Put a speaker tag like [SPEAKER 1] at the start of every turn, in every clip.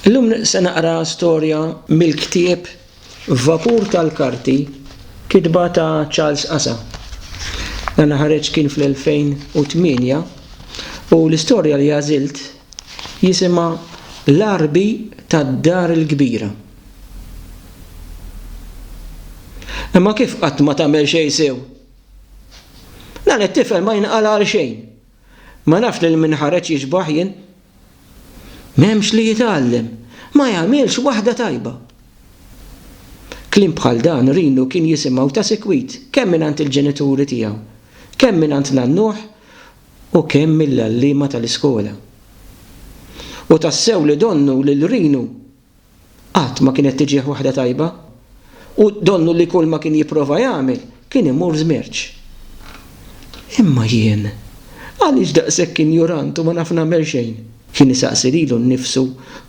[SPEAKER 1] Illum se naqra storja mill-ktieb Vapur tal-karti kitba ta' Charles Assa. Dan ħareġ kien fl-2008 u l-istorja li għażilt jisimha L-arbi tad-dar il-kbira. Imma kif qatt ma tagħmel xejn sew? Dan it-tifel ma jinqala għal xejn. Ma nafx lil min ħareġ jiġbaħ jien. M'hemmx li jitgħallem, ma jagħmilx waħda tajba. Kliem bħal dan Rino kien jisimgħu ta' sikwit kemm mingħand il-ġenituri tiegħu, kemm mingħand nannuh u kemm mill-għalliema tal-iskola. U tassew li donnu lil Rino qatt ma kienet tiġih waħda tajba u donnu li kull ma kien jipprova jagħmel kien imur żmerġ. Imma jien għaliex daqshekk injurant u ma naf nagħmel xejn. Kien isaqsi lilu nnifsu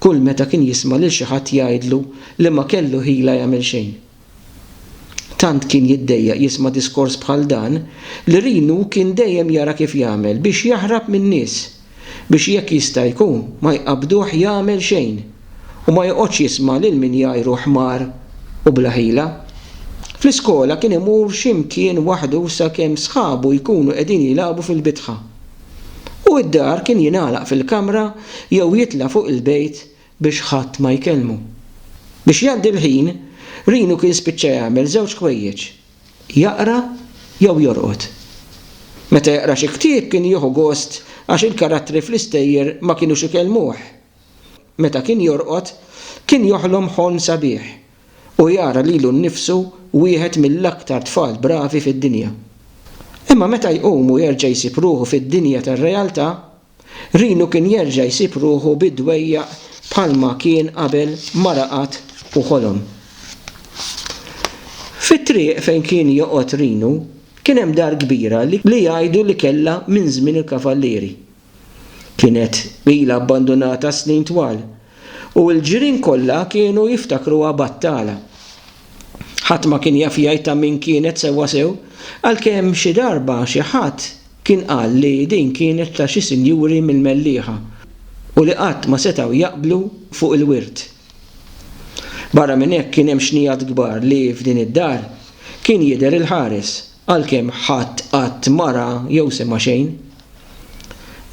[SPEAKER 1] kull meta kien jisma' lil xi ħadd jgħidlu li ma kellu ħila jagħmel xejn. Tant kien jiddejjaq jisma' diskors bħal dan li Rino kien dejjem jara kif jagħmel biex jaħrab min-nies, biex jekk jista' jkun ma jqabduh jagħmel xejn u ma joqgħodx jisma' lil min jgħajru ħmar u bla ħila. Fl-iskola kien imur x'imkien waħdu sakemm sħabu jkunu qegħdin jilagħbu fil-bitħa. U d-dar kien jingħalaq fil-kamra jew jitla' fuq il-bejt biex ħadd ma jkellmu. Biex jgħaddi l-ħin, Rino kien spiċċa jagħmel żewġ ħwejjeġ, jaqra jew jorqod. Meta jaqra xi ktieb kien jieħu gost għax il-karattri fl-istejjer ma kinux ikellmuh. Meta kien jorqod, kien joħlom ħolm sabiħ u jara lilu nnifsu wieħed mill-aktar tfal bravi fid-dinja. Imma meta jqumu jerġa' jsib ruħu fid-dinja tar-realtà, Rino kien jerġa' jsib ruħu bid-dwejjaq bħalma kien qabel ma raqat u ħolom. Fit-triq fejn kien joqgħod Rino kien hemm dar kbira li jgħidu li kellha minn żmien il-kavallieri. Kienet ilha abbandunata snin twal u l-ġirien kollha kienu jiftakruha battala. Ħadd ma kien jaf jgħid ta' min kienet sewwa sew, għalkemm xi darba xi ħadd kien qal li din kienet ta' xi sinjuri mill-Mellieħa u li qatt ma setgħu jaqblu fuq il-wirt. Barra minn hekk kien hemm xnijat kbar li f'din id-dar kien jidher il-ħares għalkemm ħadd qatt mara jew sema xejn.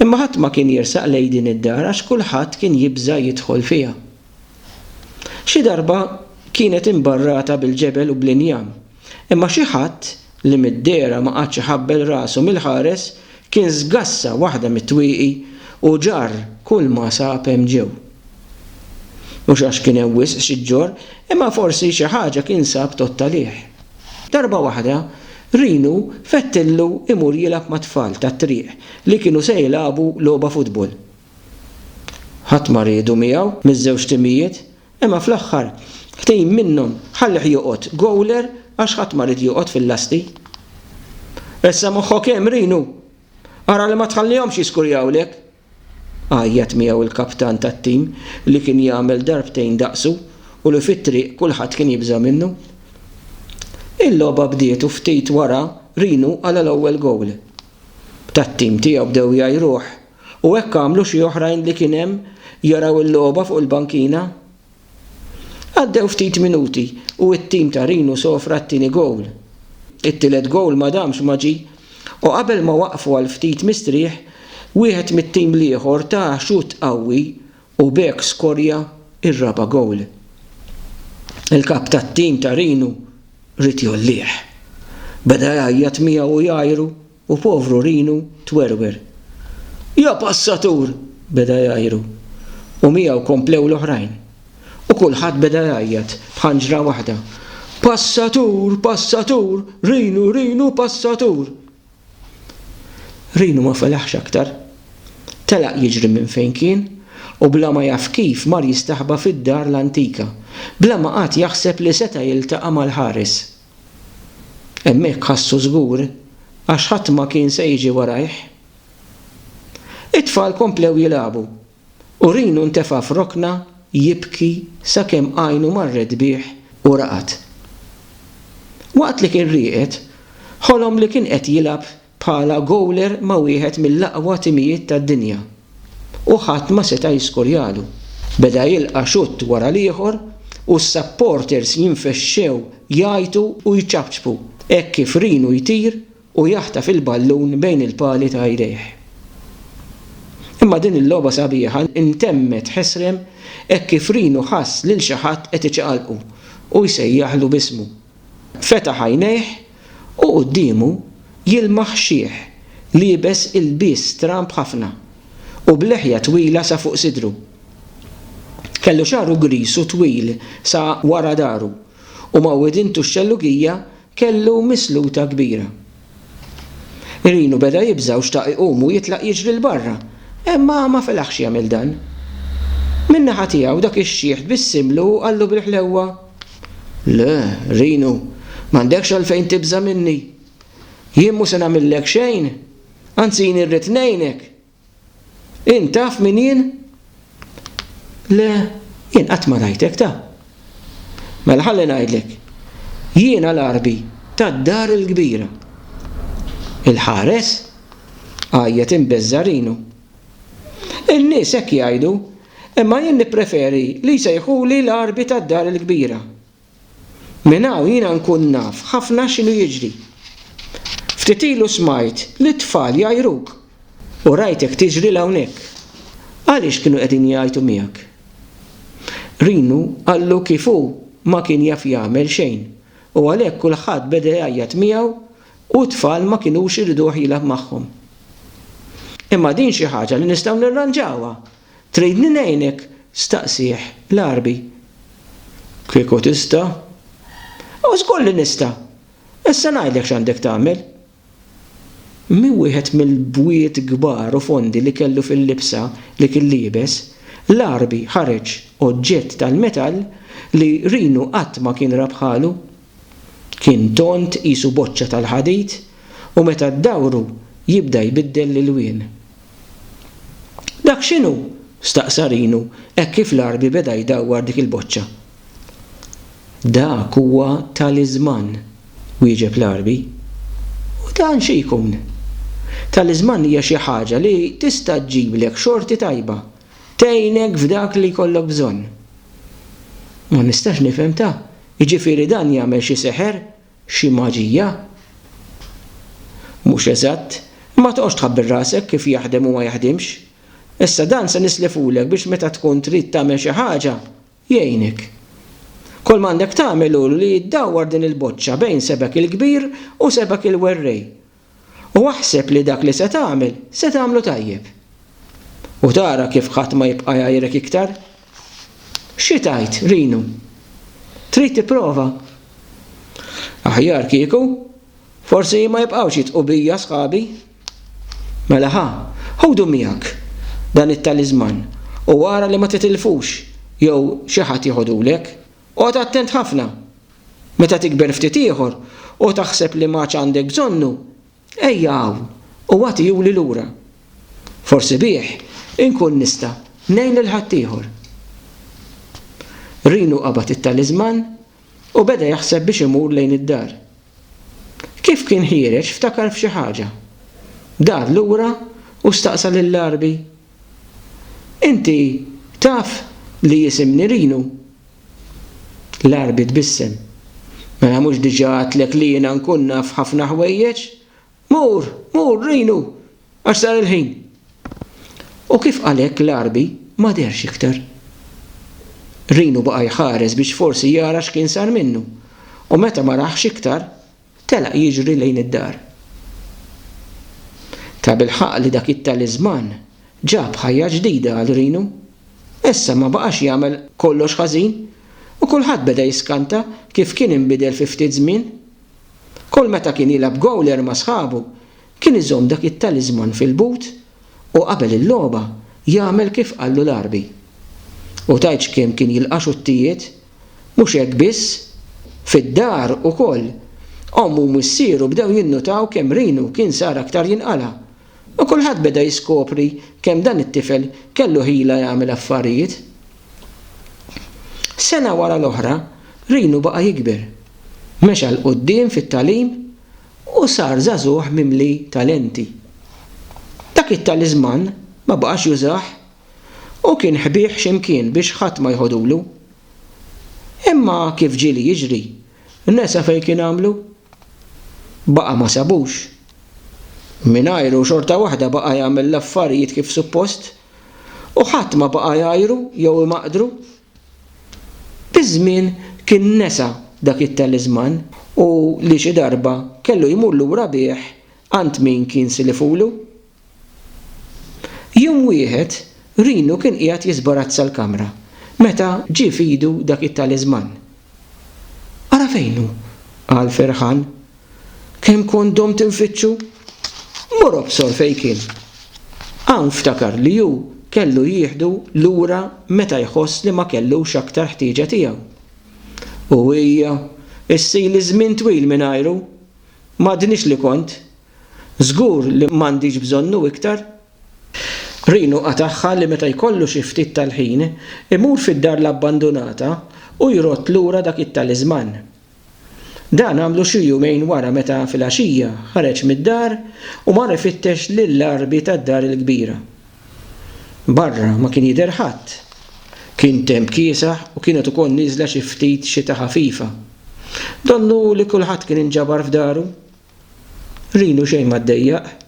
[SPEAKER 1] Imma ħadd ma kien jersaq lejn din id-dar għax kulħadd kien jibża jidħol fiha. Xi darba kienet imbarrata bil-ġebel u bl-injam, imma xi ħadd li mid-dera ma qatx iħabbel rasu mill-ħares kien żgassa waħda mit-twieqi u ġar kull ma sab hemm ġew. Mhux għax kien hemm wisq xi ġġor, imma forsi xi ħaġa kien sab tottalih. Darba waħda Rino fettillu imur jilgħab ma' tfal tat-triq li kienu se jilagħbu logħba futbol. Ħadd ma riedu miegħu miż-żewġ timijiet, imma fl-aħħar ħtejn minnhom ħallih joqgħod gowler għax ħadd ma rid joqgħod fil-lasti. Issa moħħok hemm Rino, ara li ma tħallihomx jiskurjawlek. Għajjat miegħu il-kaptan tat-tim li kien jagħmel darbtejn daqsu u li fit-triq kulħadd kien jibża minnu. Il-logħba bdiet u ftit wara Rino għal l-ewwel gowl. Tat-tim tiegħu bdew jgħajruh u hekk għamlu xi oħrajn li kien hemm jaraw il-logħba fuq il-bankina. Għaddew ftit minuti u t-tim ta' Rino sofra t-tieni gowl. It-tielet gowl ma damx ma ġie u qabel ma waqfu għal ftit mistrieħ wieħed mit-tim l-ieħor ta' xut qawwi u b'hekk skorja ir-raba' gowl. Il-kap tat-tim ta' Rino rid jollieħ. Beda jgħajjat miegħu u jgħajru u povru Rino twerwer. Ja passatur, beda jgħajru u miegħu komplew l-oħrajn. U kulħadd beda jgħajjat b'ħanġra waħda. Passatur, passatur, Rino, Rino, passatur. Rino ma felaħx aktar. Telaq jiġri minn fejn kien u bla ma jaf kif mar jistaħba fid-dar l-antika, bla ma qatt jaħseb li seta' jiltaqa' mal-ħares. Hemmhekk ħassu żgur għax ħadd ma kien se jiġi warajh. It-tfal komplew jilagħbu u Rino ntefa' f'rokna jibki sakemm għajnu marret bih u raqat. Waqt li kien rieqed, ħolom li kien qed jilgħab bħala gowler ma' wieħed mill-aqwa timijiet tad-dinja u ħadd ma seta' jiskurjalu. Beda jilqa' xutt wara l-ieħor u s-supporters jinfexxew jgħitu u jċabċbu hekk kif Rinu jtir u jaħtaf il-ballun bejn il-pali ta' jdejh. Imma din il-logħba sabiħa intemmet ħesrem hekk kif Rinu ħass lil xi ħadd qed iċaqalqu u jsejjaħlu b'ismu. Fetaħ għajnejh u qudiemu jilmaħ xieħ liebes ilbies stramb ħafna u b'leħja twila sa fuq sidru. Kellu xaru grisu twil sa wara daru u ma' widintu x-xellugija kellu misluta kbira. Rinu beda jibża u xtaq iqum u jitlaq jiġri l-barra, imma ma felaħx jagħmel dan. Min-naħa tiegħu dak ix-xieħ bissimlu qallu bil-ħlewwa: "Le, Rinu, m'għandekx għalfejn tibża minni. Jien mhux se nagħmillek xejn, anzi jien irrid ngħinek. Int taf min jien?" "Le, jien qatt ma rajtek ta'." "Mela ħalli ngħidlek, jiena l-Arbi tad-dar il-kbira." "Il-ħares?" għajjet imbeżza Rinu. "In-nies hekk jgħidu, imma jien nippreferi li jsejħuli l-Arbi tad-dar il-kbira. Minn hawn jiena nkun naf ħafna x'inhu jiġri. Ftit ilu smajt li t-tfal jgħajruk u rajtek tiġri hawnhekk. Għaliex kienu qegħdin jgħidu miegħek?" Rinu qallu kif hu ma kien jaf jagħmel xejn u għalhekk kulħadd beda jgħajjat miegħu u t-tfal ma kinux iriduh jilgħab magħhom. "Imma din xi ħaġa li nistgħu nirranġawha. Tridni ngħinek?" staqsih l-Arbi. "Kieku tista'?" "U żgur li nista'. Issa ngħidlek x'għandek tagħmel." Min wieħed mill-bwiet kbar u fondi li kellu fil-libsa li kien liebes, l-Arbi ħareġ oġġett tal-metall li Rinu qatt ma kien rabħalu. Kien tont qisu boċċa tal-ħadid u meta ddawru jibda jbiddel l-ilwien. "Dak x'inhu?" staqsa Rinu hekk kif l-Arbi beda jdawwar dik il-boċċa. "Dak huwa taliżman," wieġeb l-Arbi. "U dan xi jkun?" "Taliżman hija xi ħaġa li tista' ġġiblek xorti tajba, tgħinek f'dak li jkollok bżonn." "Ma nistax nifhem ta', jiġifieri dan jagħmel xi seħer, xi maġija?" "Mhux eżatt, ma toqgħodx tħabbir rasek kif jaħdem u ma jaħdimx. Issa dan se nislifulek biex meta tkun trid tagħmel xi ħaġa jgħinek. Kull m'għandek tagħmel hu li ddawwar din il-boċċa bejn sebek il-kbir u sebek il-werrej. U aħseb li dak li se tagħmlu tajjeb. U tara kif ħadd ma jibqa' jgħajrek iktar. Xi tgħid, Rinu? Trid tipprova?" "Aħjar kieku, forsi ma jibqgħux jitqu bija sħabi." "Mela ħudu miegħek dan it-taliżman u wara li ma titilfux jew xi ħadd jieħodulek. Qgħod attent ħafna. Meta tikber ftit ieħor u taħseb li ma għandek bżonnu, ejja hawn u għatihuli lura. Forsi bih inkun nista' ngħin lil ħadd ieħor." Rinu qabad it-taliżman u beda jaħseb biex imur lejn id-dar. Kif kien ħireġ ftakar f'xi ħaġa. Dar lura u staqsa lill-Arbi: "Inti taf li jisimni Rinu?" L-Arbi tbissem: "Mela mhux diġà għadlek li jiena nkun naf ħafna ħwejjeġ? Mur Rinu, għax sar il-ħin." U kif qalek l-Arbi ma derx iktar. Rinu baqa' jħares biex forsi jara x'kien sar minnu u meta ma raħx iktar telaq jiġri lejn id-dar. Ta' bil-ħaq li dak it-taliżman ġab ħajja ġdida għal Rinu. Issa ma baqax jagħmel kollox ħażin u kulħadd beda jiskanta kif kien inbidel fi ftit żmien. Kull meta kien jilgħab gowler ma' sħabu kien iżomm dak it-taliżman fil-but u qabel il-logħba jagħmel kif qallu l-Arbi. U tajtx kemm kien jilqa' xuttijiet, mhux hekk biss, fid-dar ukoll. Ommu u missieru bdew jinnutaw kemm Rinu kien sar aktar jinqala. U kulħadd beda jiskopri kemm dan it-tifel kellu ħila jagħmel affarijiet. Sena wara l-oħra Rinu baqa' jikber. Mexa l-qudiem fit-tagħlim u sar żagħżugħ mimli talenti. Dak it-taliżman ma baqax jużah u kien ħbieħ x'imkien biex ħadd ma jħodulu. Imma kif ġieli jiġri, n-nesa fejn kien għamlu? Baqa' ma sabux. Mingħajru xorta waħda baqa' jagħmel l-affarijiet kif suppost u ħadd ma baqa' jgħajru jew imaqdru. Biż-żmien kien nesa dak it-taliżman u li xi darba kellu jmur lura bih għand min kien silifulu. Jum wieħed Rinu kien qiegħed jisbarazza l-kamra meta ġie f'idu dak it-taliżman. Ara fejnu? qal ferħan. Kemm kont domt infittxu? Mor obsor fejn kien. Hawn ftakar li hu kellu jieħdu lura meta jħoss li ma kellux aktar ħtieġa tiegħu. U hija issili żmien twil mingħajru, m'għadniex li kont. Żgur li m'għandix bżonnu iktar. Rinu qataħħa li meta jkollu xi ftit tal-ħin imur fid-dar l-abbandunata u jrott lura dak it-taliżman. Dan għamlu xi jumejn wara meta fil-għaxija ħareġ mid-dar u mar ifittex lill-arbi tad-dar il-kbira. Barra ma kien jidher ħadd. Kien temp kiesaħ u kienet ukoll nieżla xi ftit xita ħafifa. Donnu li kulħadd kien inġabar f'daru. Rinu xejn ma ddejjaq.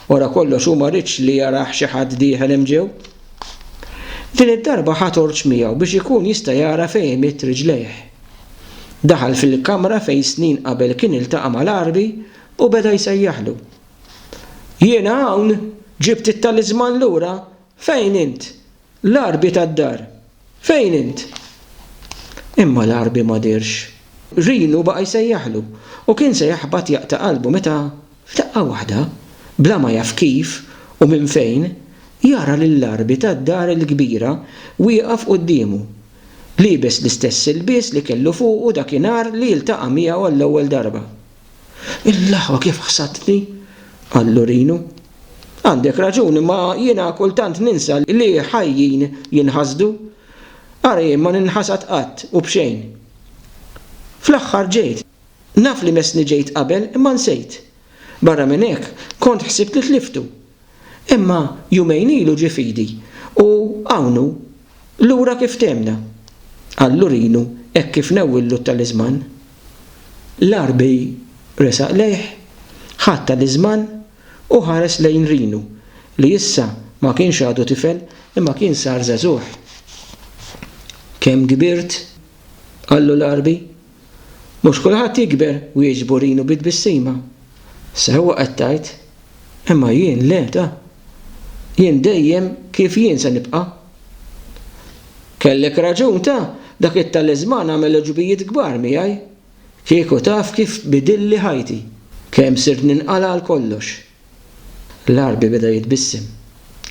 [SPEAKER 1] Wara kollox hu ma rridx li jarah xi ħadd dieħel hemm ġew. Din id-darba ħadd torċ miegħu biex ikun jista' jara fejn imitt riġlejh. Daħal fil-kamra fejn snin qabel kien iltaqa' mal-arbi u beda jsejjaħlu. Jiena hawn ġibt it-taliżman lura, fejn int? L-arbi tad-dar. Fejn int? Imma l-arbi ma dirx. Rinu baqa' jsejjaħlu u kien se jaħbad jaqta' qalbu meta f'daqqa waħda bla ma jaf kif u minn fejn jara lill-arbi tad-dar il-kbira wieqaf qudiemu, liebes l-istess ilbies li kellu fuqu dakinhar li jiltaqa' miegħu għall-ewwel darba. Il-laħwa kif ħsatni, qallu Rinu. Għandek raġun, ma jiena kultant ninsa li ħajjin jinħasdu. Ara jien ma ninħasad qatt u b'xejn. Fl-aħħar ġejt, naf li mesni ġejt qabel imma nsejt. Barra minn hekk kont ħsibt li tliftu. Imma jumejn ilu ġie fidi u hawnhu lura kif temna. Qallu Rinu hekk kif newwillu t-taliżman. L-arbi resaq lejh, ħadd taliżman u ħares lejn Rinu li issa ma kienx għadu tifel imma kien sar żagħżugħ. Kemm kibirt? qallu l-arbi. Mhux kulħadd jikber u jiġbu Rinu bid-bissima. Sewwa qed tgħid, imma jien le ta. Jien dejjem kif jien se nibqa'. Kellek raġun ta, dak it-taliżman għamel ġubijiet kbar miegħi. Kieku taf kif bidilli ħajti, kemm sirt ninqala għal kollox. L-arbi beda jitbissem.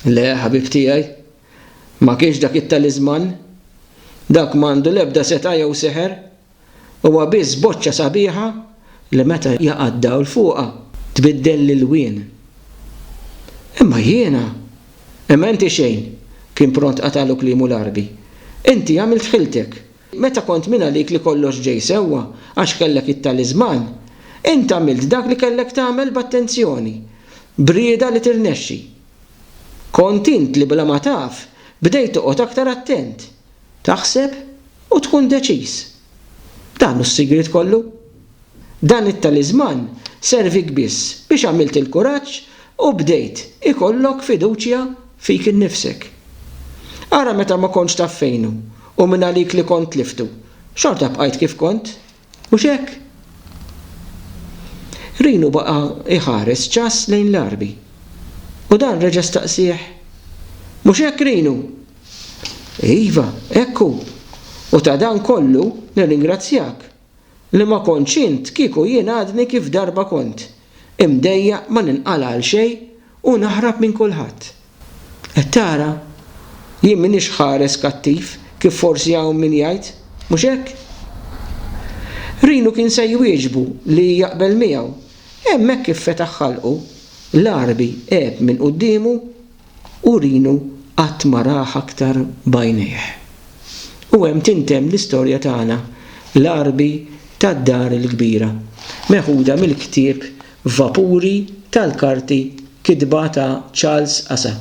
[SPEAKER 1] Le ħabib tiegħi, ma kienx dak it-taliżman, dak m'għandu l-ebda seta' jew seħer, huwa biss boċċa sabiħa li meta jaqgħad dawl fuqha tbiddel l-wien. Imma jiena, imma inti xejn, kien pront qatalu kliemu l-arbi. Inti għamilt ħiltek. Meta kont min għalik li kollox ġej sewwa għax kellek it-taliżman, inti għamilt dak li kellek tagħmel b'attenzjoni, brieda li tirnexxi. Kont int li bla ma taf bdejt toqgħod aktar attent, taħseb u tkun deċiż. Dan hu s-sigriet kollu. Dan it-taliżman servik biss biex għamilt il-kuraġġ u bdejt ikollok fiduċja fik innifsek. Ara meta ma kontx taf fejnu u minn għalik li kont liftu, xorta bqajt kif kont, mhux hekk? Rinu baqa' iħares ċass lejn l-arbi. U dan reġa' staqsih. Mhux hekk Rinu? Iva, hekk hu. U ta' dan kollu nirringrazzjak li ma kontx int kieku jien għadni kif darba kont, imdejjaq ma ninqala għal xejn u naħrab minn kulħadd. Qed tara, jien m'iniex ħares kattiv kif forsi hawn min jgħid, mhux hekk? Rinu kien se jwieġbu li jaqbel miegħu, hemmhekk kif fetaħ ħalqu, l-arbi qeb minn qudiemu u Rinu qatt ma raħ aktar bajnejh. U hemm tintemm l-istorja tagħna, l-arbi tad-dar il-kbira, meħuda mill-ktieb Vapuri tal-karti kitba ta' Charles Assa.